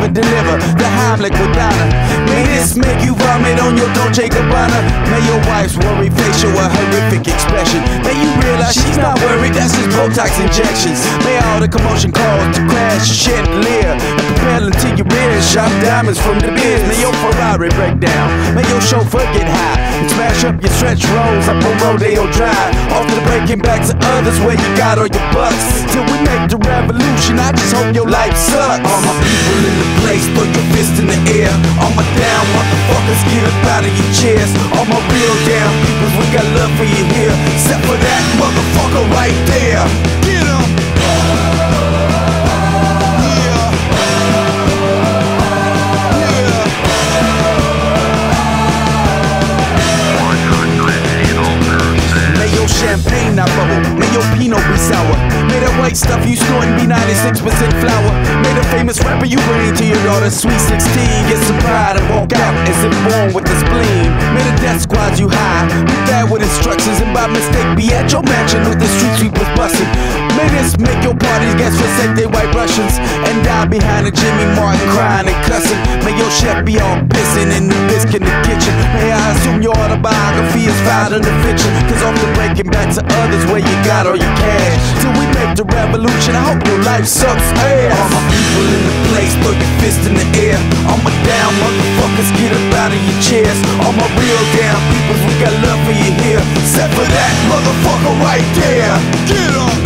and deliver the Heimlich without her. May this make you vomit on your Dolce Gabbana. May your wife's worried face show a horrific expression. May you realize she's not worried, that's just Botox injections. May all the commotion cause to crash your chandelier and propel into your rear. Sharp diamonds from the beers. May your Ferrari break down. May your chauffeur get high and smash up your stretch rolls up on Rodeo Drive. Off to the breaking back to others where you got all your bucks. Till we make the revolution, I just hope your life sucks. All my people in the place, throw your fist in the air. All my down motherfuckers, get up out of your chairs. All my real down peoples, we got love for you here. Except for that motherfucker right there. Get him! Champagne not bubble, may your Pinot be sour. May that white stuff you snorting be 96% flour. May the famous rapper you bring to your daughter's sweet 16 get some pride and walk out as if born with a spleen. May the death squads you high be bad with instructions and by mistake be at your mansion with the street sweepers busting. May this make your parties guests forsake they white Russians and die behind a Jimmy Martin crying and cussing. May your chef be all pissing in the biscuit in the kitchen. May I assume your autobiography is filed under fiction, cause off the breaking back to others where you got all your cash. Till we make the revolution, I hope your life sucks ass. All my people in the place, throw your fist in the air. All my down motherfuckers, get up out of your chairs. All my real down peoples, we got love for you here. Except for that motherfucker right there. Get em!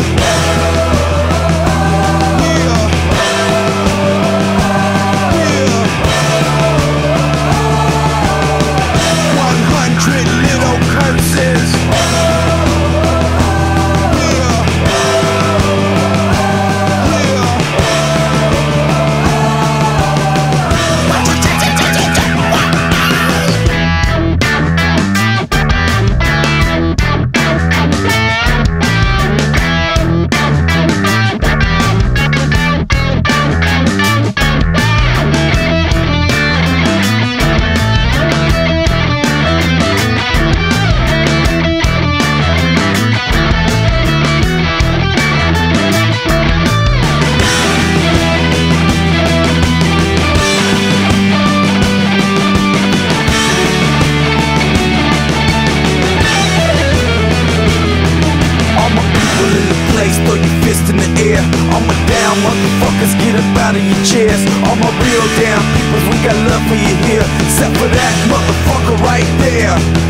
Throw your fist in the air. All my down motherfuckers, get up out of your chairs. All my real down peoples, we got love for you here. Except for that motherfucker right there.